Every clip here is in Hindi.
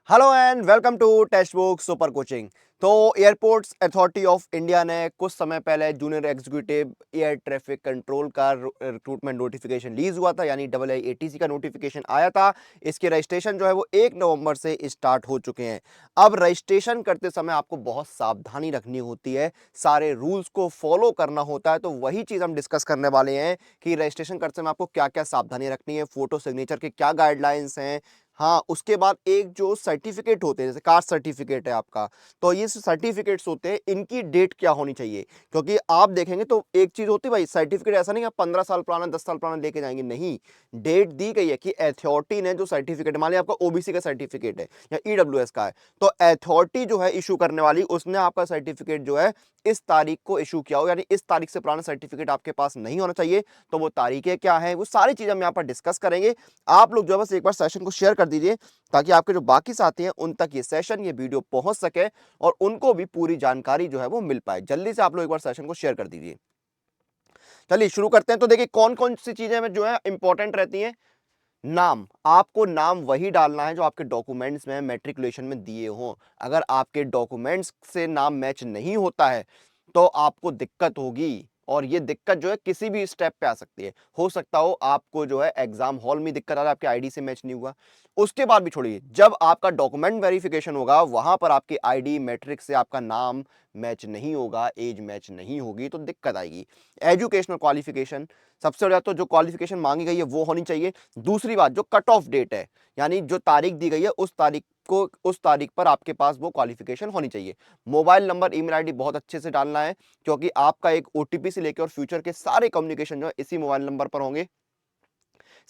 Hello and welcome to Testbook Super Coaching. तो एयरपोर्ट्स अथॉरिटी ऑफ इंडिया ने कुछ समय पहले junior executive air traffic control का रिक्रूटमेंट नोटिफिकेशन रिलीज हुआ था, यानी AATC का नोटिफिकेशन आया था। इसके रजिस्ट्रेशन जो है वो 1 नवंबर से स्टार्ट हो चुके हैं। अब रजिस्ट्रेशन करते समय आपको बहुत सावधानी रखनी होती है, सारे रूल्स को फॉलो करना होता है। तो वही चीज़ हम डिस्कस करने वाले हैं कि रजिस्ट्रेशन करते समय आपको क्या क्या सावधानी रखनी है, फोटो सिग्नेचर के क्या गाइडलाइंस हैं। हाँ, उसके बाद एक जो सर्टिफिकेट होते हैं, जैसे कास्ट सर्टिफिकेट है आपका, तो ये सर्टिफिकेट्स होते हैं, इनकी डेट क्या होनी चाहिए। क्योंकि आप देखेंगे तो एक चीज होती है भाई, सर्टिफिकेट ऐसा नहीं आप 15 साल पुराना 10 साल पुराना लेके जाएंगे, नहीं। डेट दी गई है कि अथॉरिटी ने जो सर्टिफिकेट, मान लिया आपका ओबीसी का सर्टिफिकेट है या ईडब्ल्यूएस का है, तो अथॉरिटी जो है इशू करने वाली, उसने आपका सर्टिफिकेट जो है इस तारीख को इशू किया हो, यानी इस तारीख से पुराना सर्टिफिकेट आपके पास नहीं होना चाहिए। तो वो तारीखें क्या है, वो सारी चीजें हम यहाँ पर डिस्कस करेंगे। आप लोग जो है बस एक बार सेशन को शेयर कर दीजिए, ताकि आपके जो बाकी साथी हैं उन तक ये सेशन, ये वीडियो पहुंच सके और उनको भी पूरी जानकारी जो है वो मिल पाए। जल्दी से आप लोग एक बार सेशन को शेयर कर दीजिए। चलिए शुरू करते हैं। तो देखिए कौन कौन सी चीजें जो है इंपॉर्टेंट रहती हैं। नाम, आपको नाम वही डालना है जो आपके डॉक्यूमेंट्स में मैट्रिकुलेशन में दिए हों। अगर आपके डॉक्यूमेंट्स से नाम मैच नहीं होता है तो आपको दिक्कत होगी, और ये दिक्कत जो है किसी भी स्टेप पे आ सकती है। हो सकता हो आपको जो है एग्जाम हॉल में दिक्कत आ रहा है, आपके आईडी से मैच नहीं हुआ। उसके बाद भी छोड़िए, जब आपका डॉक्यूमेंट वेरिफिकेशन होगा वहां पर आपकी आईडी मैट्रिक से आपका नाम मैच नहीं होगा, एज मैच नहीं होगी, तो दिक्कत आएगी। एजुकेशनल क्वालिफिकेशन, सबसे ज्यादा तो जो क्वालिफिकेशन मांगी गई है वो होनी चाहिए। दूसरी बात, जो कट ऑफ डेट है, यानी जो तारीख दी गई है उस तारीख पर आपके पास वो क्वालिफिकेशन होनी चाहिए। मोबाइल नंबर, ईमेल आईडी बहुत अच्छे से डालना है, क्योंकि आपका एक ओटीपी से लेकर और फ्यूचर के सारे कम्युनिकेशन जो है इसी मोबाइल नंबर पर होंगे।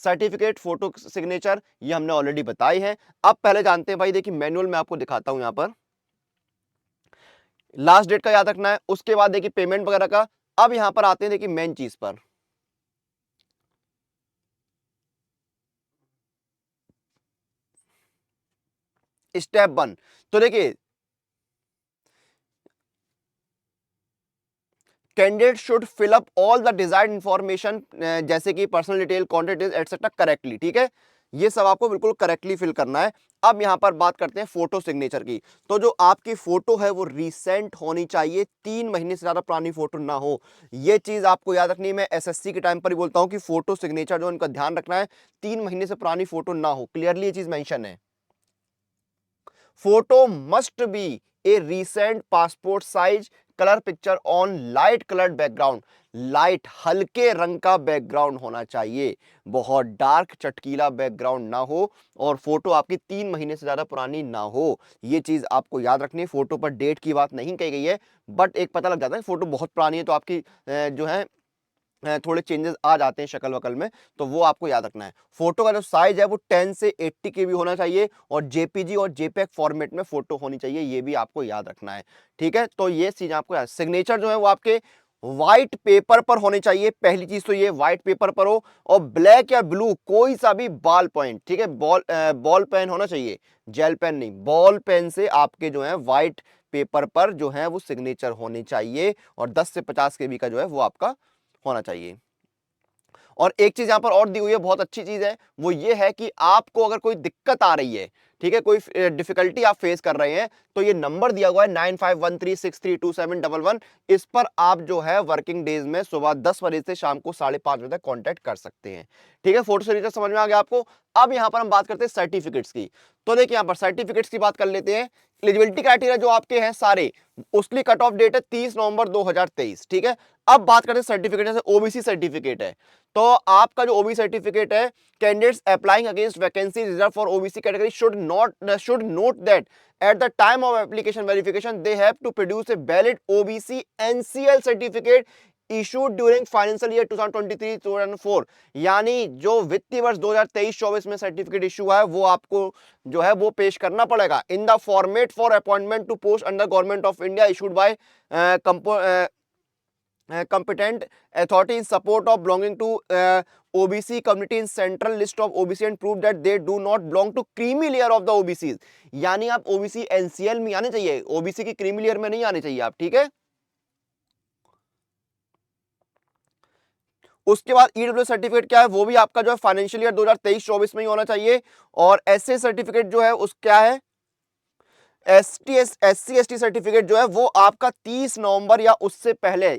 सर्टिफिकेट, फोटो सिग्नेचर, ये हमने ऑलरेडी बताई है। अब पहले जानते हैं भाई, देखिए मैनुअल में आपको दिखाता हूं, यहां पर लास्ट डेट का याद रखना है। उसके बाद देखिए पेमेंट वगैरह का। अब यहां पर आते हैं देखिए मेन चीज पर, स्टेप 1। तो देखिए, candidate should fill up all the desired information, जैसे कि personal detail, contact detail etcetera correctly, ठीक है। ये सब आपको बिल्कुल करेक्टली फिल करना है। अब यहां पर बात करते हैं फोटो सिग्नेचर की। तो जो आपकी फोटो है वो रिसेंट होनी चाहिए, 3 महीने से ज्यादा पुरानी फोटो ना हो। ये चीज आपको याद रखनी है। मैं एसएससी के टाइम पर ही बोलता हूं कि फोटो सिग्नेचर जो इनका ध्यान रखना है, 3 महीने से पुरानी फोटो ना हो, क्लियरली ये चीज मेंशन है। Photo must be a recent passport size colour picture on light coloured background. Light, हल्के रंग का बैकग्राउंड होना चाहिए, बहुत डार्क चटकीला बैकग्राउंड ना हो, और फोटो आपकी 3 महीने से ज्यादा पुरानी ना हो। ये चीज आपको याद रखनी है। फोटो पर डेट की बात नहीं कही गई है, बट एक पता लग जाता है फोटो बहुत पुरानी है तो आपकी जो है थोड़े चेंजेस आ जाते हैं शक्ल वकल में, तो वो आपको याद रखना है। फोटो का जो साइज है वो 10 से 80 के भी होना चाहिए, और जेपीजी और जेपेग फॉर्मेट में फोटो होनी चाहिए, ये भी आपको याद रखना है, ठीक है। तो ये चीज आपको याद। सिग्नेचर जो है वो आपके व्हाइट पेपर पर होने चाहिए, पहली चीज तो ये व्हाइट पेपर पर हो, और ब्लैक या ब्लू कोई सा भी बॉल पॉइंट, ठीक है, बॉल पेन होना चाहिए, जेल पेन नहीं, बॉल पेन से आपके जो है व्हाइट पेपर पर जो है वो सिग्नेचर होनी चाहिए, और 10 से 50 के बी का जो है वो आपका होना चाहिए। और एक चीज यहां पर और दी हुई है, बहुत अच्छी चीज है, वो ये है कि आपको अगर कोई दिक्कत आ रही है, ठीक है, कोई डिफिकल्टी आप फेस कर रहे हैं, तो ये नंबर दिया हुआ है 9513632711। इस पर आप जो है वर्किंग डेज में सुबह 10 बजे से शाम को 5:30 बजे तक कांटेक्ट कर सकते हैं, ठीक है। फोटो से समझ में आ गया आपको। अब यहां पर हम बात करते हैं सर्टिफिकेट्स की। तो देखिए यहां पर सर्टिफिकेट्स की बात कर लेते हैं। एलिजिबिलिटी क्राइटेरिया जो आपके हैं सारे, उसकी कट ऑफ डेट है 30 नवंबर 2023, ठीक है। अब बात करते हैं सर्टिफिकेट, जैसे ओबीसी सर्टिफिकेट है, तो आपका जो ओबीसी सर्टिफिकेट है, candidates applying against vacancy reserve for OBC category should note that at the time of application verification they have to produce a valid OBC NCL certificate issued during financial year 2023-2024। यानी जो वित्तीय वर्ष 2023-24 में सर्टिफिकेट इशू हुआ है वो आपको जो है वो पेश करना पड़ेगा, in the format for appointment to post under government of India issued by competent authority in support of belonging to OBC community in central list of OBC and prove that they do not belong to creamy layer of the OBCs। यानी आप OBC NCL में आने चाहिए, OBC की क्रीमी लेयर में नहीं आने चाहिए आप, ठीक है। उसके बाद ईडब्ल्यू सर्टिफिकेट क्या है, वो भी आपका जो है फाइनेंशियल ईयर 2023-24 में ही होना चाहिए। और एसए सर्टिफिकेट जो है उस क्या है, SC/ST सर्टिफिकेट जो है वो आपका 30 नवंबर या उससे पहले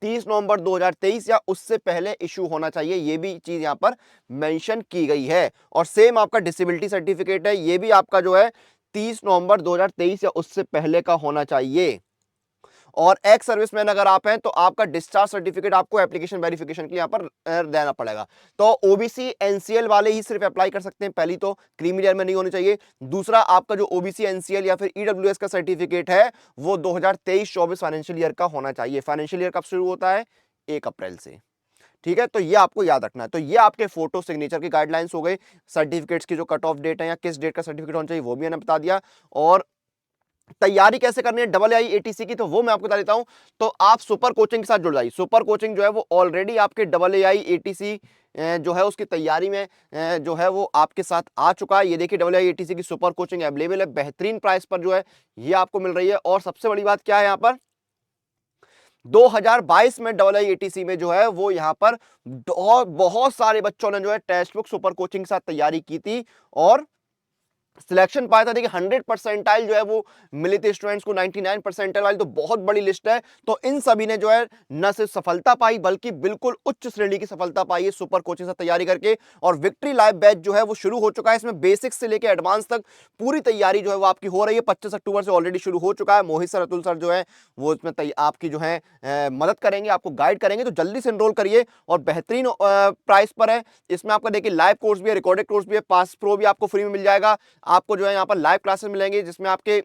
30 नवंबर 2023 या उससे पहले इशू होना चाहिए, ये भी चीज यहां पर मेंशन की गई है। और सेम आपका डिसेबिलिटी सर्टिफिकेट है, ये भी आपका जो है 30 नवंबर 2023 या उससे पहले का होना चाहिए। और एक्स सर्विसमैन अगर आप हैं तो आपका डिस्चार्ज सर्टिफिकेट आपको एप्लीकेशन वेरिफिकेशन के लिए यहां पर देना पड़ेगा। तो ओबीसी एनसीएल वाले ही सिर्फ अप्लाई कर सकते हैं, पहली तो क्रीमी लेयर में नहीं होनी चाहिए। दूसरा, आपका जो ओबीसी एनसीएल या फिर ईडब्ल्यूएस का सर्टिफिकेट है वो 2023-24 फाइनेंशियल ईयर का होना चाहिए। फाइनेंशियल ईयर कब शुरू होता है? 1 अप्रैल से। ठीक है, तो ये आपको याद रखना है। तो ये आपके फोटो सिग्नेचर की गाइडलाइंस हो गई। सर्टिफिकेट्स की जो कट ऑफ डेट है या किस डेट का सर्टिफिकेट होना चाहिए वो भी मैंने बता दिया। और तैयारी कैसे करनी है AAI-ATC की, तो वो मैं आपको बता देता हूं। तो आप सुपर कोचिंग के साथ जुड़ जाइए। सुपर कोचिंग जो है वो ऑलरेडी आपके AAI-ATC जो है उसकी तैयारी में जो है वो आपके साथ आ चुका है। ये देखिए AAI-ATC की सुपर कोचिंग अवेलेबल है, बेहतरीन प्राइस पर जो है ये आपको मिल रही है। और सबसे बड़ी बात क्या है, यहाँ पर 2022 में AAI-ATC में जो है वो यहाँ पर बहुत सारे बच्चों ने जो है टेक्स्ट बुक सुपर कोचिंग के साथ तैयारी की थी और सिलेक्शन पाया था। देखिए 100 परसेंटाइल जो है वो मिली थी स्टूडेंट्स को, 99 परसेंटाइल वाली तो बहुत बड़ी लिस्ट है। तो इन सभी ने जो है न सिर्फ सफलता पाई बल्कि बिल्कुल उच्च श्रेणी की सफलता पाई है सुपर कोचिंग से तैयारी करके। और विक्ट्री लाइव बैच जो है वो शुरू हो चुका है। इसमें बेसिक्स से लेकर एडवांस तक पूरी तैयारी जो है वो आपकी हो रही है। 25 अक्टूबर से ऑलरेडी शुरू हो चुका है। मोहित सर, अतुल सर जो है वो इसमें आपकी जो है मदद करेंगे, आपको गाइड करेंगे। तो जल्दी से एनरोल करिए और बेहतरीन प्राइस पर है। इसमें आपका देखिए लाइव कोर्स भी है, रिकॉर्डेड कोर्स भी है, पास प्रो भी आपको फ्री में मिल जाएगा। आपको जो है यहाँ पर लाइव क्लासेस मिलेंगे जिसमें आपके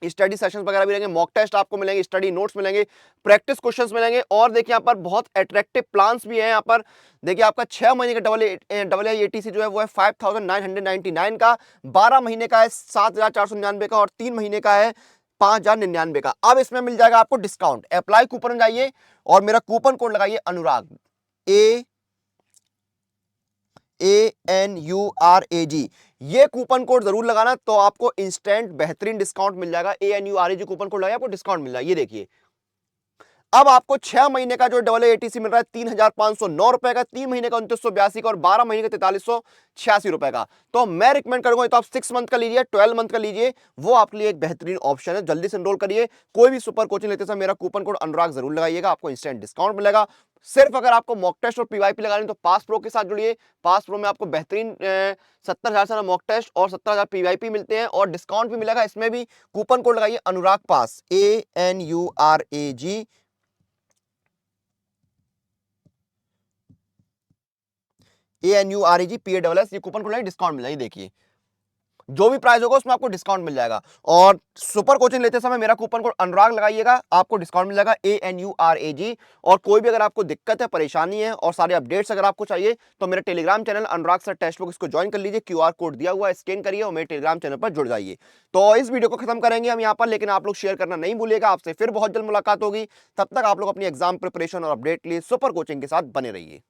स्टडी सेशंस वगैरह भी रहेंगे, मॉक टेस्ट आपको मिलेंगे, स्टडी नोट्स मिलेंगे, प्रैक्टिस क्वेश्चंस मिलेंगे। और देखिए यहाँ पर बहुत अट्रैक्टिव प्लान्स भी हैं। यहाँ पर देखिए आपका 6 महीने का AAI-ATC जो है वो है 5999 का, 12 महीने का है 7499 का और 3 महीने का है 5099 का। अब इसमें मिल जाएगा आपको डिस्काउंट। अप्लाई कूपन में जाइए और मेरा कूपन कोड लगाइए अनुराग, ANURAG। ये कूपन कोड जरूर लगाना, तो आपको इंस्टेंट बेहतरीन डिस्काउंट मिल जाएगा। ANURAG कूपन कोड लगाइए, आपको डिस्काउंट मिल जाएगा। ये देखिए अब आपको 6 महीने का जो AAI-ATC मिल रहा है 3509 रुपए का, 3 महीने का 2982 का और 12 महीने का 4386 रुपए का। तो मैं रिकमेंड करूंगा तो आप 6 मंथ का लीजिए, 12 मंथ का लीजिए, वो आपके लिए एक बेहतरीन ऑप्शन है। जल्दी से एनरोल करिए। कोई भी सुपर कोचिंग लेते समय मेरा कूपन कोड अनुराग जरूर लगाइएगा, आपको इंस्टेंट डिस्काउंट मिलेगा। सिर्फ अगर आपको मॉक टेस्ट और पीवाईपी लगानी तो पास प्रो के साथ जुड़िए। पास प्रो में आपको बेहतरीन 70,000 से मॉक टेस्ट और 70,000 पीवाईपी मिलते हैं और डिस्काउंट भी मिलेगा। इसमें भी कूपन कोड लगाइए अनुराग पास, ANURAG ANURAGPASS, ये कूपन कोड डिस्काउंट मिलेगा। ये देखिए जो भी प्राइस होगा उसमें आपको डिस्काउंट मिल जाएगा। और सुपर कोचिंग लेते समय मेरा कूपन कोड अनुराग लगाइएगा, आपको डिस्काउंट मिल जाएगा ANURAG। और कोई भी अगर आपको दिक्कत है, परेशानी है और सारे अपडेट्स अगर आपको चाहिए तो मेरा टेलीग्राम चैनल अनुराग सर टेक्स्ट बुक, इसको ज्वाइन कर लीजिए। QR कोड दिया हुआ है, स्कैन करिए और मेरे टेलीग्राम चैनल पर जुड़ जाइए। तो इस वीडियो को खत्म करेंगे हम यहाँ पर, लेकिन आप लोग शेयर करना नहीं भूलिएगा। आपसे फिर बहुत जल्द मुलाकात होगी। तब तक आप लोग अपनी एग्जाम प्रिपरेशन और अपडेट के लिए सुपर कोचिंग के साथ बने रहिए।